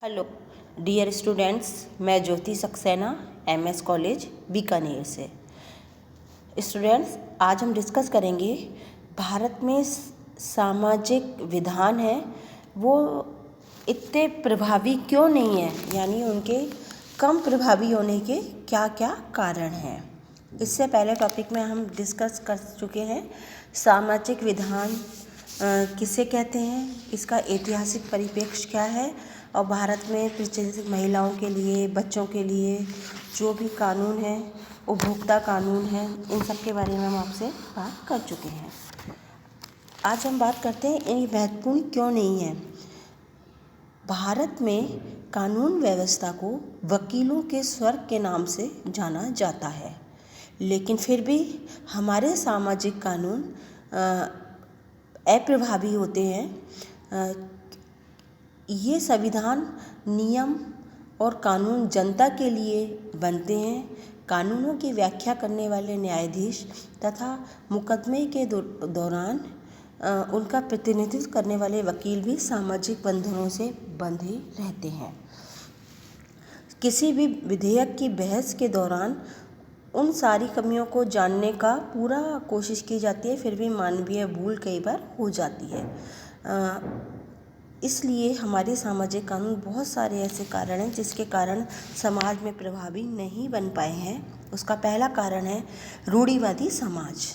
Hello dear students, मैं ज्योति Saxena MS college Bikaner से। Students, आज हम डिस्कस करेंगे भारत में सामाजिक विधान है वो इतने प्रभावी क्यों नहीं है, यानी उनके कम प्रभावी होने के क्या क्या कारण हैं। इससे पहले टॉपिक में हम डिस्कस कर चुके हैं सामाजिक विधान किसे कहते हैं, इसका ऐतिहासिक परिप्रेक्ष्य क्या है और भारत में प्रचलित महिलाओं के लिए, बच्चों के लिए जो भी कानून है, उपभोक्ता कानून है, इन सब के बारे में हम आपसे बात कर चुके हैं। आज हम बात करते हैं ये महत्वपूर्ण क्यों नहीं है। भारत में कानून व्यवस्था को वकीलों के स्वर्ग के नाम से जाना जाता है, लेकिन फिर भी हमारे सामाजिक कानून अप्रभावी होते हैं। ये संविधान, नियम और कानून जनता के लिए बनते हैं। कानूनों की व्याख्या करने वाले न्यायाधीश तथा मुकदमे के दौरान उनका प्रतिनिधित्व करने वाले वकील भी सामाजिक बंधनों से बंधे रहते हैं। किसी भी विधेयक की बहस के दौरान उन सारी कमियों को जानने का पूरा कोशिश की जाती है, फिर भी मानवीय भूल कई बार हो जाती है। इसलिए हमारे सामाजिक कानून बहुत सारे ऐसे कारण हैं जिसके कारण समाज में प्रभावी नहीं बन पाए हैं। उसका पहला कारण है रूढ़िवादी समाज।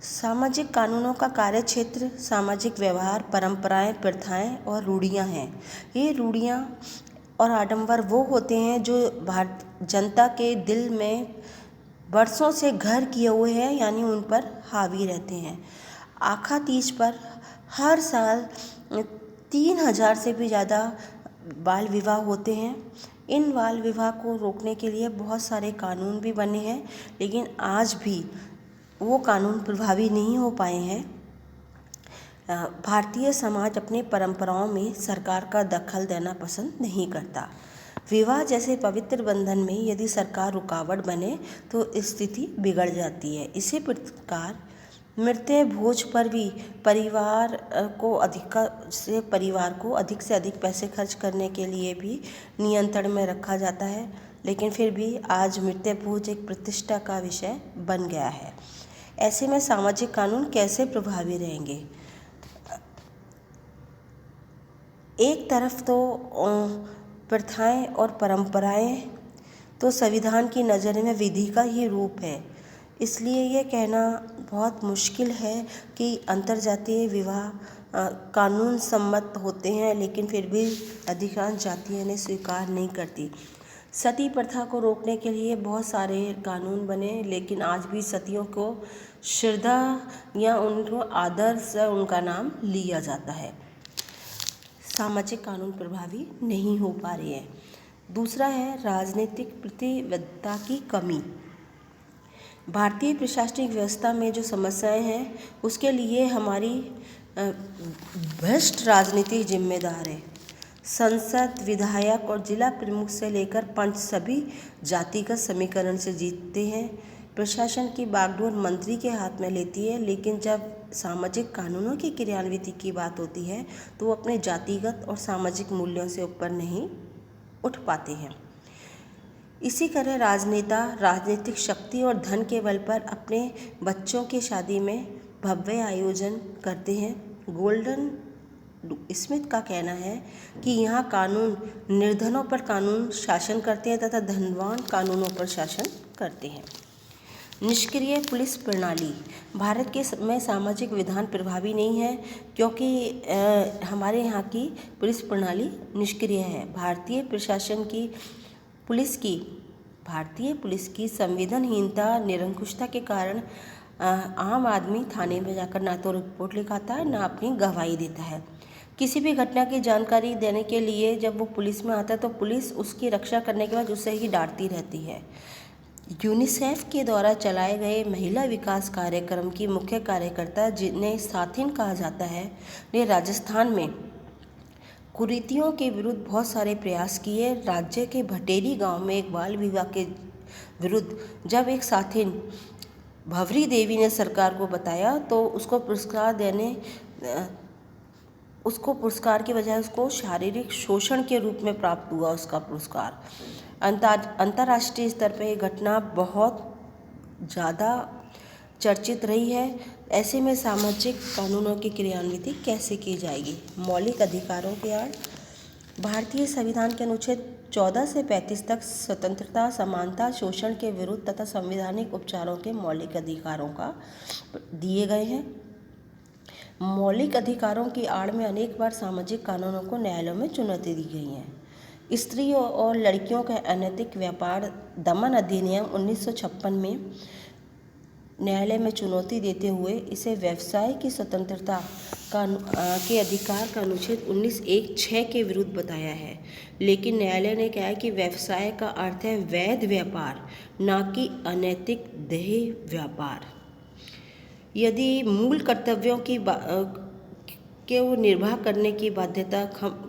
सामाजिक कानूनों का कार्यक्षेत्र सामाजिक व्यवहार, परंपराएं, प्रथाएं और रूढ़ियां हैं। ये रूढ़ियां और आडंबर वो होते हैं जो जनता के दिल में बरसों से घर किए हुए हैं, यानी उन पर हावी रहते हैं। आखा तीज पर हर साल 3000 से भी ज़्यादा बाल विवाह होते हैं। इन बाल विवाह को रोकने के लिए बहुत सारे कानून भी बने हैं, लेकिन आज भी वो कानून प्रभावी नहीं हो पाए हैं। भारतीय समाज अपने परंपराओं में सरकार का दखल देना पसंद नहीं करता। विवाह जैसे पवित्र बंधन में यदि सरकार रुकावट बने तो स्थिति बिगड़ जाती है। इसी प्रकार मृत्यु भोज पर भी परिवार को अधिक से अधिक पैसे खर्च करने के लिए भी नियंत्रण में रखा जाता है, लेकिन फिर भी आज मृत्यु भोज एक प्रतिष्ठा का विषय बन गया है। ऐसे में सामाजिक कानून कैसे प्रभावी रहेंगे? एक तरफ तो प्रथाएं और परंपराएं तो संविधान की नज़र में विधि का ही रूप है, इसलिए ये कहना बहुत मुश्किल है कि अंतर्जातीय विवाह कानून सम्मत होते हैं, लेकिन फिर भी अधिकांश जातियां इन्हें स्वीकार नहीं करती। सती प्रथा को रोकने के लिए बहुत सारे कानून बने, लेकिन आज भी सतियों को श्रद्धा या उनको आदर से उनका नाम लिया जाता है। सामाजिक कानून प्रभावी नहीं हो पा रहे हैं। दूसरा है राजनीतिक प्रतिबद्धता की कमी। भारतीय प्रशासनिक व्यवस्था में जो समस्याएं हैं उसके लिए हमारी भ्रष्ट राजनीति जिम्मेदार है। संसद, विधायक और जिला प्रमुख से लेकर पंच सभी जातिगत समीकरण से जीतते हैं। प्रशासन की बागडोर मंत्री के हाथ में लेती है, लेकिन जब सामाजिक कानूनों की क्रियान्विति की बात होती है तो वो अपने जातिगत और सामाजिक मूल्यों से ऊपर नहीं उठ पाते हैं। इसी तरह राजनेता राजनीतिक शक्ति और धन के बल पर अपने बच्चों की शादी में भव्य आयोजन करते हैं। गोल्डन स्मिथ का कहना है कि यहाँ कानून निर्धनों पर कानून शासन करते हैं तथा धनवान कानूनों पर शासन करते हैं। निष्क्रिय पुलिस प्रणाली। भारत के में सामाजिक विधान प्रभावी नहीं है क्योंकि हमारे यहाँ की पुलिस प्रणाली निष्क्रिय है। भारतीय पुलिस की संवेदनहीनता, निरंकुशता के कारण आम आदमी थाने में जाकर ना तो रिपोर्ट लिखाता है, ना अपनी गवाही देता है। किसी भी घटना की जानकारी देने के लिए जब वो पुलिस में आता है तो पुलिस उसकी रक्षा करने के बाद उसे ही डांटती रहती है। यूनिसेफ के द्वारा चलाए गए महिला विकास कार्यक्रम की मुख्य कार्यकर्ता, जिन्हें साथिन कहा जाता है, ने राजस्थान में कुरीतियों के विरुद्ध बहुत सारे प्रयास किए। राज्य के भटेरी गांव में एक बाल विवाह के विरुद्ध जब एक साथिन भवरी देवी ने सरकार को बताया तो उसको पुरस्कार देने उसको पुरस्कार की बजाय उसको शारीरिक शोषण के रूप में प्राप्त हुआ उसका पुरस्कार। अंतर्राष्ट्रीय स्तर पर ये घटना बहुत ज़्यादा चर्चित रही है। ऐसे में सामाजिक कानूनों की क्रियान्विति कैसे की जाएगी? मौलिक अधिकारों की आड़। भारतीय संविधान के अनुच्छेद 14 से 35 तक स्वतंत्रता, समानता, शोषण के विरुद्ध तथा संवैधानिक उपचारों के मौलिक अधिकारों का दिए गए हैं। मौलिक अधिकारों की आड़ में अनेक बार सामाजिक कानूनों को न्यायालयों में चुनौती दी गई है। स्त्रियों और लड़कियों का अनैतिक व्यापार दमन अधिनियम 1956 में न्यायालय में चुनौती देते हुए इसे व्यवसाय की स्वतंत्रता के अधिकार का अनुच्छेद 19(1)(6) के विरुद्ध बताया है। लेकिन न्यायालय ने कहा कि व्यवसाय का अर्थ है वैध व्यापार, न कि अनैतिक देह व्यापार। यदि मूल कर्तव्यों के निर्वाह करने की बाध्यता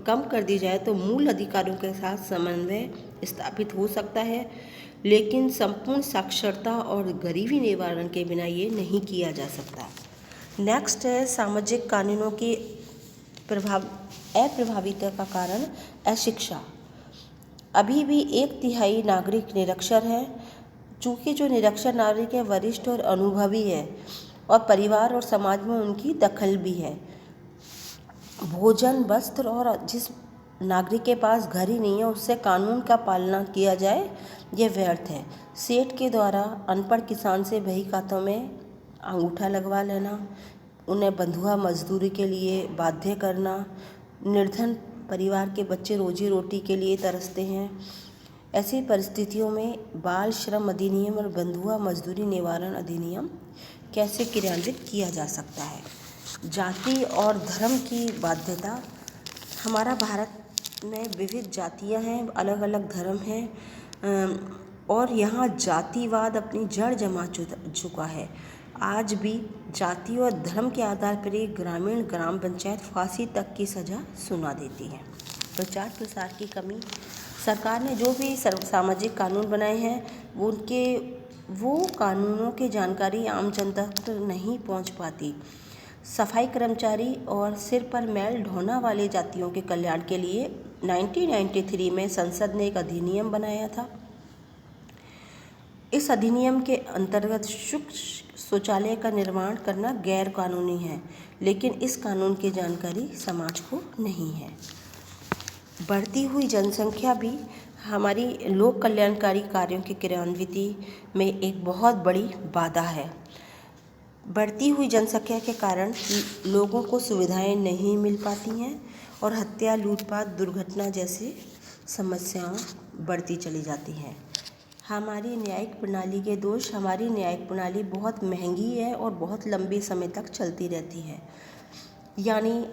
कम कर दी जाए तो मूल अधिकारों के साथ समन्वय स्थापित हो सकता है, लेकिन संपूर्ण साक्षरता और गरीबी निवारण के बिना ये नहीं किया जा सकता। नेक्स्ट है सामाजिक कानूनों की अप्रभाविता का कारण अशिक्षा। अभी भी 1/3 नागरिक निरक्षर है। चूँकि जो निरक्षर नागरिक है वरिष्ठ और अनुभवी है और परिवार और समाज में उनकी दखल भी है। भोजन, वस्त्र और जिस नागरिक के पास घर ही नहीं है उससे कानून का पालना किया जाए यह व्यर्थ है। सेठ के द्वारा अनपढ़ किसान से बही खातों में अंगूठा लगवा लेना, उन्हें बंधुआ मजदूरी के लिए बाध्य करना, निर्धन परिवार के बच्चे रोजी रोटी के लिए तरसते हैं। ऐसी परिस्थितियों में बाल श्रम अधिनियम और बंधुआ मजदूरी निवारण अधिनियम कैसे क्रियान्वित किया जा सकता है? जाति और धर्म की बाध्यता। हमारा भारत में विविध जातियां हैं, अलग अलग धर्म हैं और यहाँ जातिवाद अपनी जड़ जमा चुका है। आज भी जाति और धर्म के आधार पर एक ग्राम पंचायत फांसी तक की सज़ा सुना देती है। प्रचार प्रसार की कमी। सरकार ने जो भी सामाजिक कानून बनाए हैं वो कानूनों की जानकारी आम जनता तक नहीं पहुंच पाती। सफाई कर्मचारी और सिर पर मैल ढोना वाले जातियों के कल्याण के लिए 1993 में संसद ने एक अधिनियम बनाया था। इस अधिनियम के अंतर्गत शौचालय का निर्माण करना गैर कानूनी है, लेकिन इस कानून की जानकारी समाज को नहीं है। बढ़ती हुई जनसंख्या भी हमारी लोक कल्याणकारी कार्यों की क्रियान्विति में एक बहुत बड़ी बाधा है। बढ़ती हुई जनसंख्या के कारण लोगों को सुविधाएं नहीं मिल पाती हैं और हत्या, लूटपाट, दुर्घटना जैसी समस्याएं बढ़ती चली जाती हैं। हमारी न्यायिक प्रणाली के दोष। हमारी न्यायिक प्रणाली बहुत महंगी है और बहुत लंबे समय तक चलती रहती है। यानी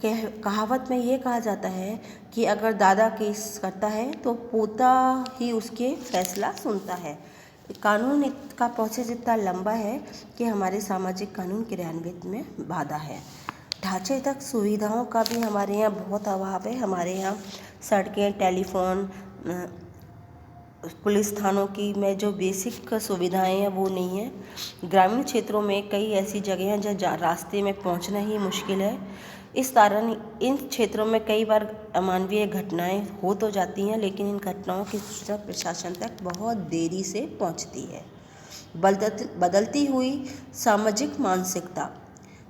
कहावत में ये कहा जाता है कि अगर दादा केस करता है तो पोता ही उसके फैसला सुनता है। कानून का प्रोसेस इतना लंबा है कि हमारे सामाजिक कानून क्रियान्वित में बाधा है। ढांचे तक सुविधाओं का भी हमारे यहाँ बहुत अभाव है। हमारे यहाँ सड़कें, टेलीफोन, पुलिस थानों की में जो बेसिक सुविधाएं हैं वो नहीं है। ग्रामीण क्षेत्रों में कई ऐसी जगह हैं जहाँ रास्ते में पहुंचना ही मुश्किल है। इस कारण इन क्षेत्रों में कई बार अमानवीय घटनाएं हो तो जाती हैं, लेकिन इन घटनाओं की सूचना प्रशासन तक बहुत देरी से पहुंचती है। बदलती हुई सामाजिक मानसिकता।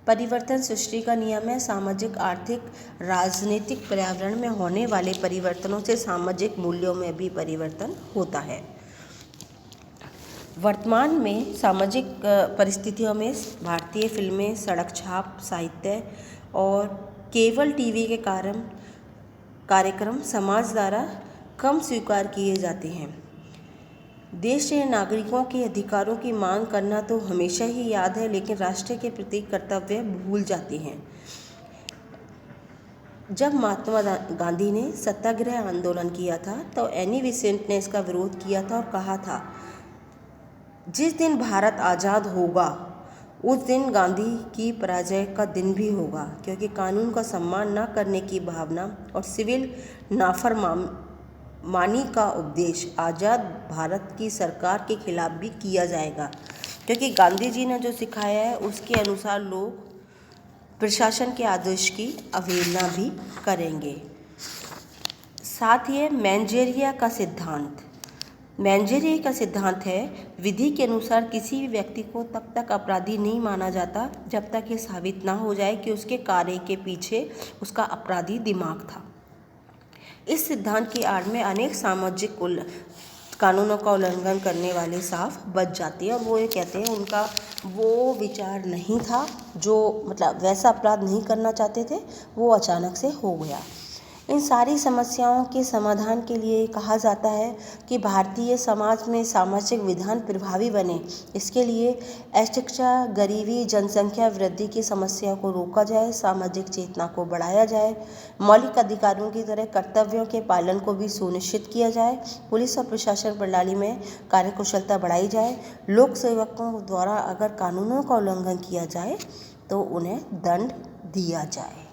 परिवर्तन सृष्टि का नियम है। सामाजिक, आर्थिक, राजनीतिक, पर्यावरण में होने वाले परिवर्तनों से सामाजिक मूल्यों में भी परिवर्तन होता है। वर्तमान में सामाजिक परिस्थितियों में भारतीय फिल्में, सड़क छाप, साहित्य और केबल टीवी के कार्यक्रम समाज द्वारा कम स्वीकार किए जाते हैं। देश के नागरिकों के अधिकारों की मांग करना तो हमेशा ही याद है, लेकिन राष्ट्र के प्रति कर्तव्य भूल जाते हैं। जब महात्मा गांधी ने सत्याग्रह आंदोलन किया था तो एनी बेसेंट ने इसका विरोध किया था और कहा था, जिस दिन भारत आज़ाद होगा उस दिन गांधी की पराजय का दिन भी होगा, क्योंकि कानून का सम्मान न करने की भावना और सिविल नाफरमानी का उपदेश आज़ाद भारत की सरकार के खिलाफ भी किया जाएगा। क्योंकि गांधी जी ने जो सिखाया है उसके अनुसार लोग प्रशासन के आदेश की अवहेलना भी करेंगे। साथ ही मैंजेरिया का सिद्धांत। मैंजेरिया का सिद्धांत है, विधि के अनुसार किसी भी व्यक्ति को तब तक अपराधी नहीं माना जाता जब तक ये साबित ना हो जाए कि उसके कार्य के पीछे उसका अपराधी दिमाग था। इस सिद्धांत की आड़ में अनेक सामाजिक कानूनों का उल्लंघन करने वाले साफ बच जाते हैं और वो ये कहते हैं उनका वो विचार नहीं था, जो मतलब वैसा अपराध नहीं करना चाहते थे, वो अचानक से हो गया। इन सारी समस्याओं के समाधान के लिए कहा जाता है कि भारतीय समाज में सामाजिक विधान प्रभावी बने, इसके लिए अशिक्षा, गरीबी, जनसंख्या वृद्धि की समस्या को रोका जाए, सामाजिक चेतना को बढ़ाया जाए, मौलिक अधिकारों की तरह कर्तव्यों के पालन को भी सुनिश्चित किया जाए, पुलिस और प्रशासन प्रणाली में कार्यकुशलता बढ़ाई जाए, लोक सेवकों द्वारा अगर कानूनों का उल्लंघन किया जाए तो उन्हें दंड दिया जाए।